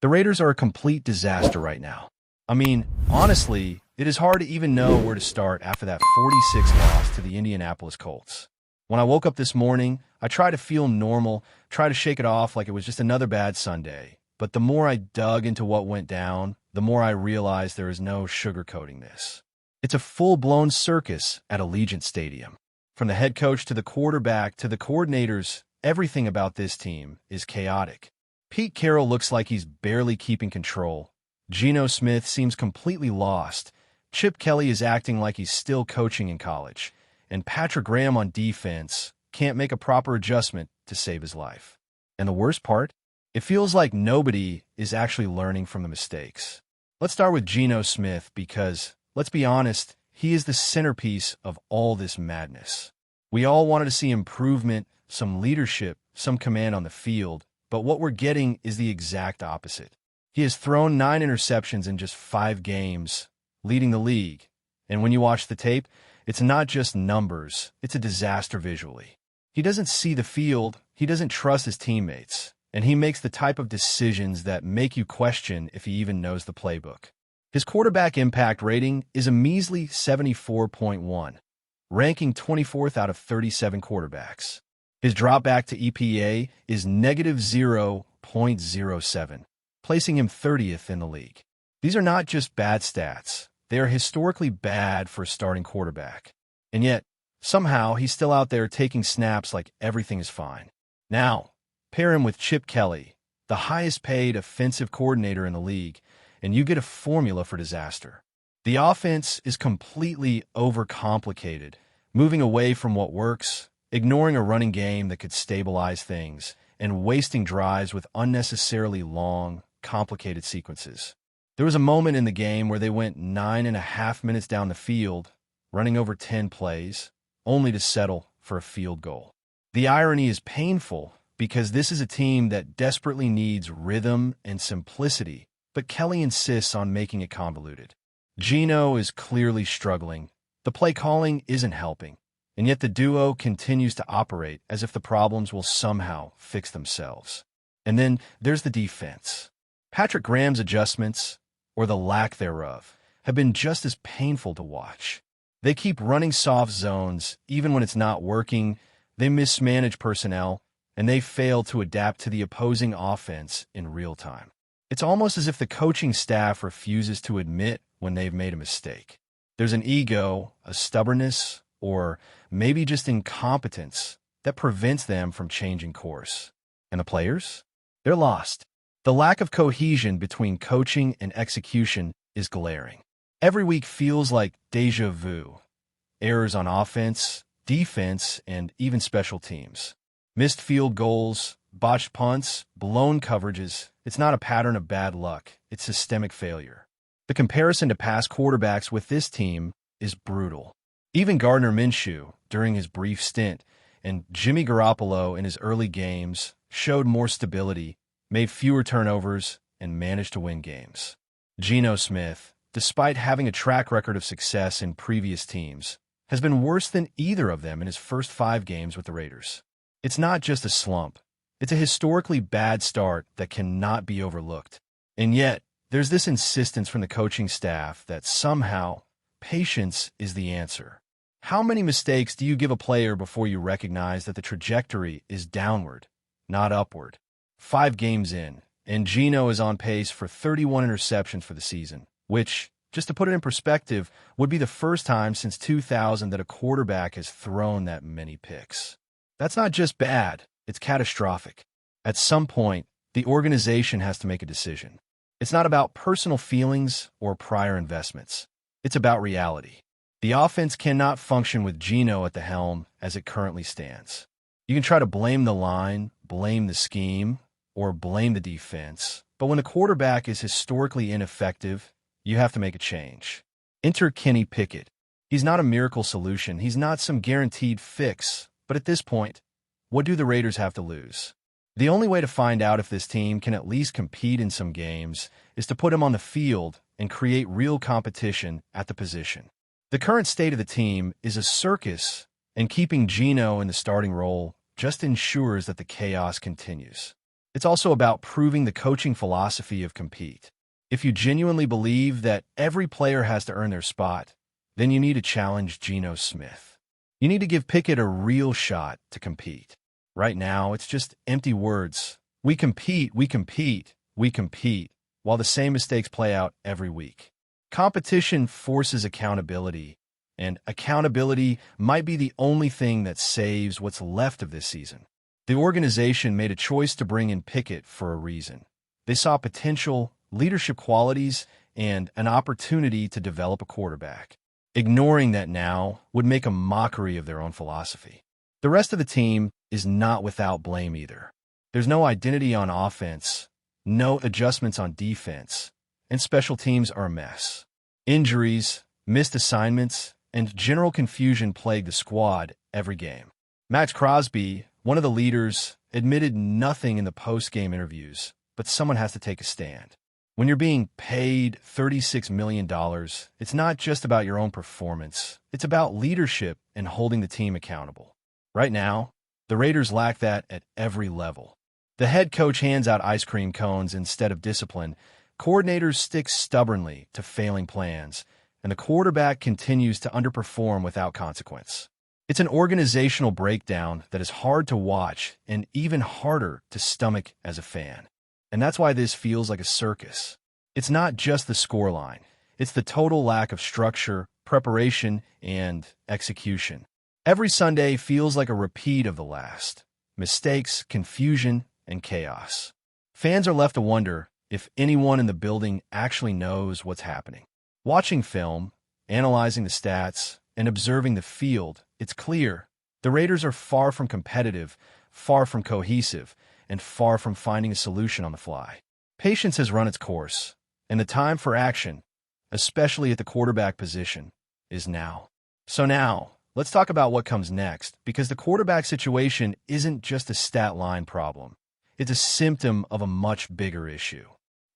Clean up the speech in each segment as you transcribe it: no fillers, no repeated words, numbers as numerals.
The Raiders are a complete disaster right now. I mean, honestly, it is hard to even know where to start after that 46 loss to the Indianapolis Colts. When I woke up this morning, I tried to feel normal, try to shake it off like it was just another bad Sunday. But the more I dug into what went down, the more I realized there is no sugarcoating this. It's a full-blown circus at Allegiant Stadium. From the head coach to the quarterback to the coordinators, everything about this team is chaotic. Pete Carroll looks like he's barely keeping control. Geno Smith seems completely lost. Chip Kelly is acting like he's still coaching in college. And Patrick Graham on defense can't make a proper adjustment to save his life. And the worst part? It feels like nobody is actually learning from the mistakes. Let's start with Geno Smith because, let's be honest, he is the centerpiece of all this madness. We all wanted to see improvement, some leadership, some command on the field, but what we're getting is the exact opposite. He has thrown 9 interceptions in just 5 games, leading the league. And when you watch the tape, it's not just numbers, it's a disaster visually. He doesn't see the field, he doesn't trust his teammates, and he makes the type of decisions that make you question if he even knows the playbook. His quarterback impact rating is a measly 74.1, ranking 24th out of 37 quarterbacks. His dropback to EPA is negative 0.07, placing him 30th in the league. These are not just bad stats. They are historically bad for a starting quarterback. And yet, somehow, he's still out there taking snaps like everything is fine. Now, pair him with Chip Kelly, the highest-paid offensive coordinator in the league, and you get a formula for disaster. The offense is completely overcomplicated, moving away from what works, ignoring a running game that could stabilize things, and wasting drives with unnecessarily long, complicated sequences. There was a moment in the game where they went 9.5 minutes down the field, running over 10 plays, only to settle for a field goal. The irony is painful because this is a team that desperately needs rhythm and simplicity, but Kelly insists on making it convoluted. Geno is clearly struggling. The play calling isn't helping. And yet the duo continues to operate as if the problems will somehow fix themselves. And then there's the defense. Patrick Graham's adjustments, or the lack thereof, have been just as painful to watch. They keep running soft zones, even when it's not working, they mismanage personnel, and they fail to adapt to the opposing offense in real time. It's almost as if the coaching staff refuses to admit when they've made a mistake. There's an ego, a stubbornness, or maybe just incompetence that prevents them from changing course. And the players? They're lost. The lack of cohesion between coaching and execution is glaring. Every week feels like déjà vu. Errors on offense, defense, and even special teams. Missed field goals, botched punts, blown coverages. It's not a pattern of bad luck. It's systemic failure. The comparison to past quarterbacks with this team is brutal. Even Gardner Minshew, during his brief stint, and Jimmy Garoppolo in his early games showed more stability, made fewer turnovers, and managed to win games. Geno Smith, despite having a track record of success in previous teams, has been worse than either of them in his first 5 games with the Raiders. It's not just a slump. It's a historically bad start that cannot be overlooked. And yet, there's this insistence from the coaching staff that somehow patience is the answer. How many mistakes do you give a player before you recognize that the trajectory is downward, not upward? 5 games in, and Geno is on pace for 31 interceptions for the season, which, just to put it in perspective, would be the first time since 2000 that a quarterback has thrown that many picks. That's not just bad, it's catastrophic. At some point, the organization has to make a decision. It's not about personal feelings or prior investments. It's about reality. The offense cannot function with Geno at the helm as it currently stands. You can try to blame the line, blame the scheme, or blame the defense, but when the quarterback is historically ineffective, you have to make a change. Enter Kenny Pickett. He's not a miracle solution. He's not some guaranteed fix, but at this point, what do the Raiders have to lose? The only way to find out if this team can at least compete in some games is to put him on the field and create real competition at the position. The current state of the team is a circus, and keeping Geno in the starting role just ensures that the chaos continues. It's also about proving the coaching philosophy of compete. If you genuinely believe that every player has to earn their spot, then you need to challenge Geno Smith. You need to give Pickett a real shot to compete. Right now, it's just empty words. We compete, we compete, we compete, while the same mistakes play out every week. Competition forces accountability, and accountability might be the only thing that saves what's left of this season. The organization made a choice to bring in Pickett for a reason. They saw potential, leadership qualities, and an opportunity to develop a quarterback. Ignoring that now would make a mockery of their own philosophy. The rest of the team is not without blame either. There's no identity on offense, no adjustments on defense, and special teams are a mess. Injuries, missed assignments, and general confusion plague the squad every game. Max Crosby, one of the leaders, admitted nothing in the post-game interviews, but someone has to take a stand. When you're being paid $36 million, it's not just about your own performance. It's about leadership and holding the team accountable. Right now, the Raiders lack that at every level. The head coach hands out ice cream cones instead of discipline, coordinators stick stubbornly to failing plans, and the quarterback continues to underperform without consequence. It's an organizational breakdown that is hard to watch and even harder to stomach as a fan. And that's why this feels like a circus. It's not just the scoreline. It's the total lack of structure, preparation, and execution. Every Sunday feels like a repeat of the last. Mistakes, confusion, and chaos. Fans are left to wonder if anyone in the building actually knows what's happening. Watching film, analyzing the stats, and observing the field, it's clear the Raiders are far from competitive, far from cohesive, and far from finding a solution on the fly. Patience has run its course, and the time for action, especially at the quarterback position, is now. So now, let's talk about what comes next, because the quarterback situation isn't just a stat line problem. It's a symptom of a much bigger issue.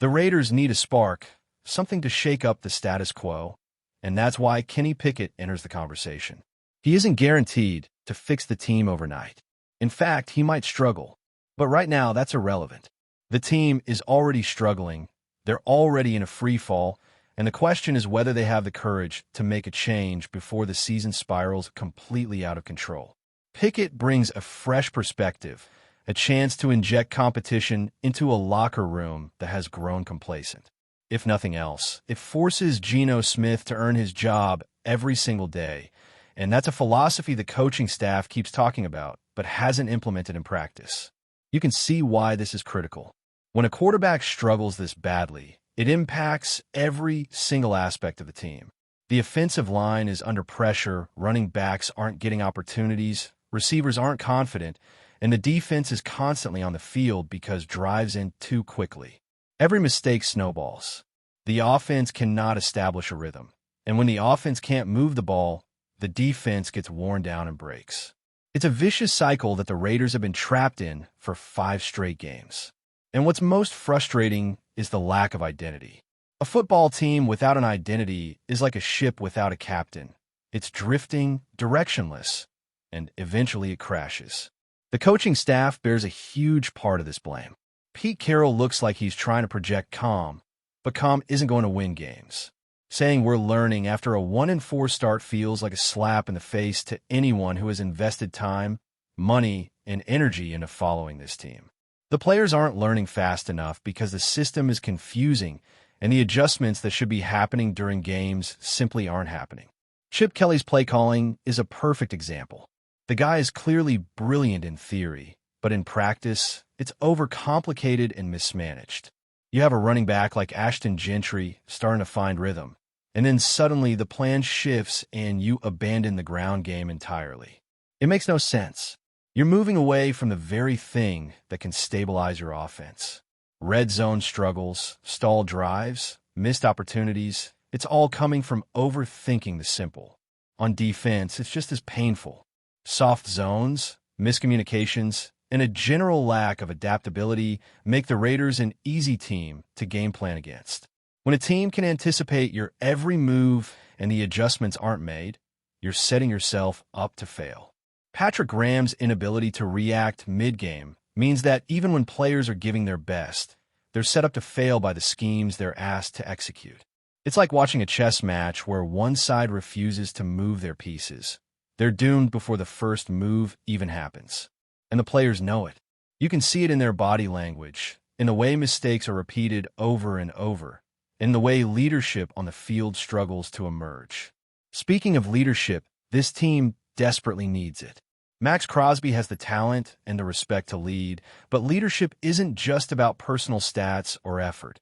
The Raiders need a spark, something to shake up the status quo, and that's why Kenny Pickett enters the conversation. He isn't guaranteed to fix the team overnight. In fact, he might struggle. But right now, that's irrelevant. The team is already struggling, they're already in a free fall, and the question is whether they have the courage to make a change before the season spirals completely out of control. Pickett brings a fresh perspective, a chance to inject competition into a locker room that has grown complacent. If nothing else, it forces Geno Smith to earn his job every single day, and that's a philosophy the coaching staff keeps talking about, but hasn't implemented in practice. You can see why this is critical. When a quarterback struggles this badly, it impacts every single aspect of the team. The offensive line is under pressure, running backs aren't getting opportunities, receivers aren't confident, and the defense is constantly on the field because drives in too quickly. Every mistake snowballs. The offense cannot establish a rhythm, and when the offense can't move the ball, the defense gets worn down and breaks. It's a vicious cycle that the Raiders have been trapped in for 5 straight games. And what's most frustrating is the lack of identity. A football team without an identity is like a ship without a captain. It's drifting, directionless, and eventually it crashes. The coaching staff bears a huge part of this blame. Pete Carroll looks like he's trying to project calm, but calm isn't going to win games. Saying we're learning after a 1-4 start feels like a slap in the face to anyone who has invested time, money, and energy into following this team. The players aren't learning fast enough because the system is confusing and the adjustments that should be happening during games simply aren't happening. Chip Kelly's play calling is a perfect example. The guy is clearly brilliant in theory, but in practice, it's overcomplicated and mismanaged. You have a running back like Ashton Gentry starting to find rhythm, and then suddenly the plan shifts and you abandon the ground game entirely. It makes no sense. You're moving away from the very thing that can stabilize your offense. Red zone struggles, stalled drives, missed opportunities, it's all coming from overthinking the simple. On defense, it's just as painful. Soft zones, miscommunications, and a general lack of adaptability make the Raiders an easy team to game plan against. When a team can anticipate your every move and the adjustments aren't made, you're setting yourself up to fail. Patrick Graham's inability to react mid-game means that even when players are giving their best, they're set up to fail by the schemes they're asked to execute. It's like watching a chess match where one side refuses to move their pieces. They're doomed before the first move even happens. And the players know it. You can see it in their body language, in the way mistakes are repeated over and over, in the way leadership on the field struggles to emerge. Speaking of leadership, this team desperately needs it. Max Crosby has the talent and the respect to lead, but leadership isn't just about personal stats or effort.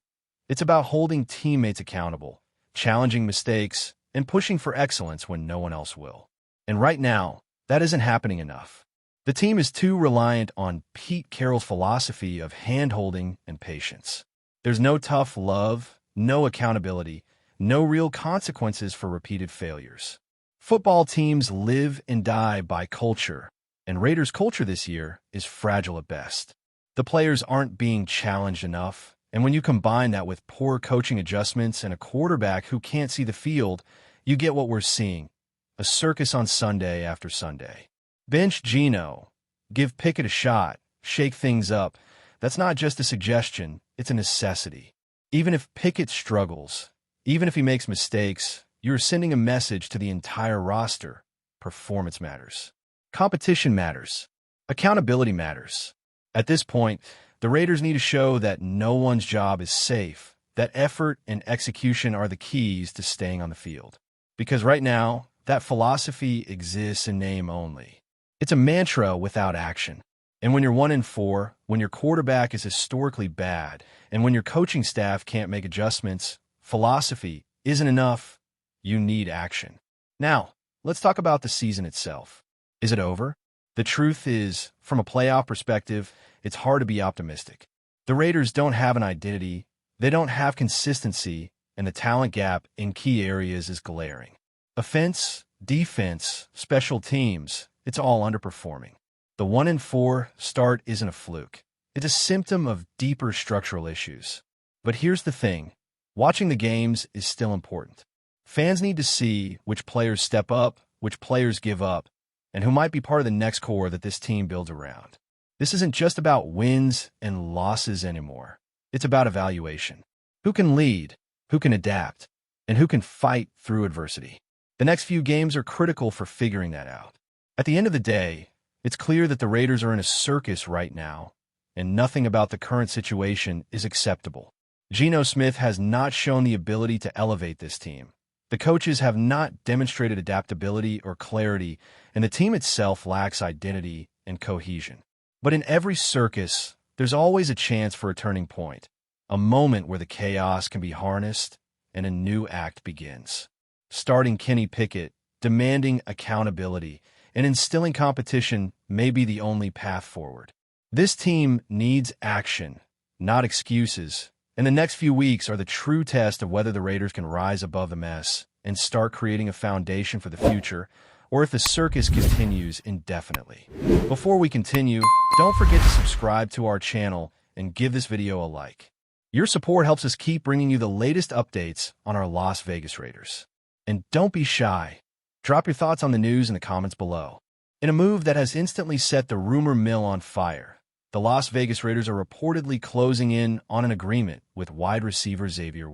It's about holding teammates accountable, challenging mistakes, and pushing for excellence when no one else will. And right now, that isn't happening enough. The team is too reliant on Pete Carroll's philosophy of hand-holding and patience. There's no tough love, no accountability, no real consequences for repeated failures. Football teams live and die by culture, and Raiders' culture this year is fragile at best. The players aren't being challenged enough, and when you combine that with poor coaching adjustments and a quarterback who can't see the field, you get what we're seeing, a circus on Sunday after Sunday. Bench Geno, give Pickett a shot, shake things up. That's not just a suggestion, it's a necessity. Even if Pickett struggles, even if he makes mistakes, you're sending a message to the entire roster. Performance matters. Competition matters. Accountability matters. At this point, the Raiders need to show that no one's job is safe, that effort and execution are the keys to staying on the field. Because right now, that philosophy exists in name only. It's a mantra without action. And when you're 1-4, when your quarterback is historically bad, and when your coaching staff can't make adjustments, philosophy isn't enough. You need action. Now, let's talk about the season itself. Is it over? The truth is, from a playoff perspective, it's hard to be optimistic. The Raiders don't have an identity, they don't have consistency, and the talent gap in key areas is glaring. Offense, defense, special teams, it's all underperforming. The 1-4 start isn't a fluke. It's a symptom of deeper structural issues. But here's the thing, watching the games is still important. Fans need to see which players step up, which players give up, and who might be part of the next core that this team builds around. This isn't just about wins and losses anymore. It's about evaluation. Who can lead, who can adapt, and who can fight through adversity. The next few games are critical for figuring that out. At the end of the day, it's clear that the Raiders are in a circus right now, and nothing about the current situation is acceptable. Geno Smith has not shown the ability to elevate this team. The coaches have not demonstrated adaptability or clarity, and the team itself lacks identity and cohesion. But in every circus, there's always a chance for a turning point, a moment where the chaos can be harnessed and a new act begins. Starting Kenny Pickett, demanding accountability, and instilling competition may be the only path forward. This team needs action, not excuses, and the next few weeks are the true test of whether the Raiders can rise above the mess and start creating a foundation for the future, or if the circus continues indefinitely. Before we continue, don't forget to subscribe to our channel and give this video a like. Your support helps us keep bringing you the latest updates on our Las Vegas Raiders. And don't be shy. Drop your thoughts on the news in the comments below. In a move that has instantly set the rumor mill on fire, the Las Vegas Raiders are reportedly closing in on an agreement with wide receiver XAVIER.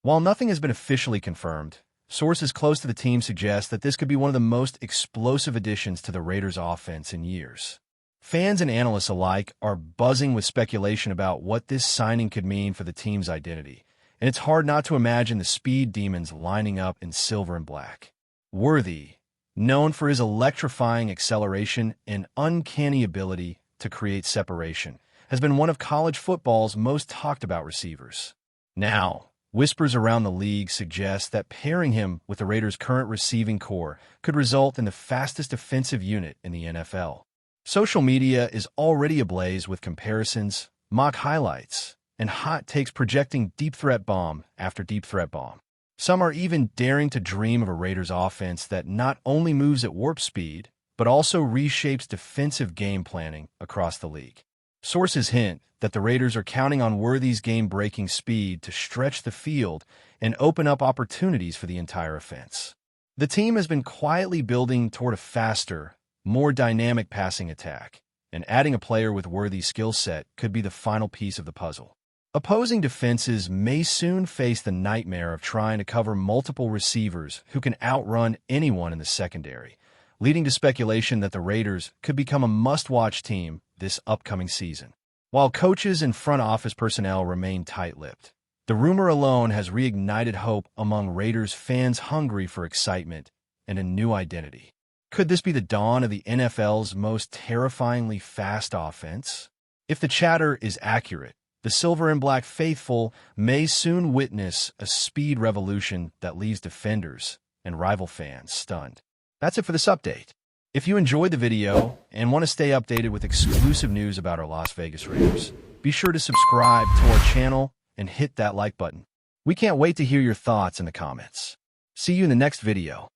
While nothing has been officially confirmed, sources close to the team suggest that this could be one of the most explosive additions to the Raiders' offense in years. Fans and analysts alike are buzzing with speculation about what this signing could mean for the team's identity, and it's hard not to imagine the speed demons lining up in silver and black. Worthy, known for his electrifying acceleration and uncanny ability to create separation, has been one of college football's most talked about receivers. Now, whispers around the league suggest that pairing him with the Raiders' current receiving core could result in the fastest offensive unit in the NFL. Social media is already ablaze with comparisons, mock highlights, and hot takes projecting deep threat bomb after deep threat bomb. Some are even daring to dream of a Raiders offense that not only moves at warp speed, but also reshapes defensive game planning across the league. Sources hint that the Raiders are counting on Worthy's game-breaking speed to stretch the field and open up opportunities for the entire offense. The team has been quietly building toward a faster, more dynamic passing attack, and adding a player with worthy skill set could be the final piece of the puzzle. Opposing defenses may soon face the nightmare of trying to cover multiple receivers who can outrun anyone in the secondary, leading to speculation that the Raiders could become a must-watch team this upcoming season. While coaches and front office personnel remain tight-lipped, the rumor alone has reignited hope among Raiders fans hungry for excitement and a new identity. Could this be the dawn of the NFL's most terrifyingly fast offense? If the chatter is accurate, the silver and black faithful may soon witness a speed revolution that leaves defenders and rival fans stunned. That's it for this update. If you enjoyed the video and want to stay updated with exclusive news about our Las Vegas Raiders, be sure to subscribe to our channel and hit that like button. We can't wait to hear your thoughts in the comments. See you in the next video.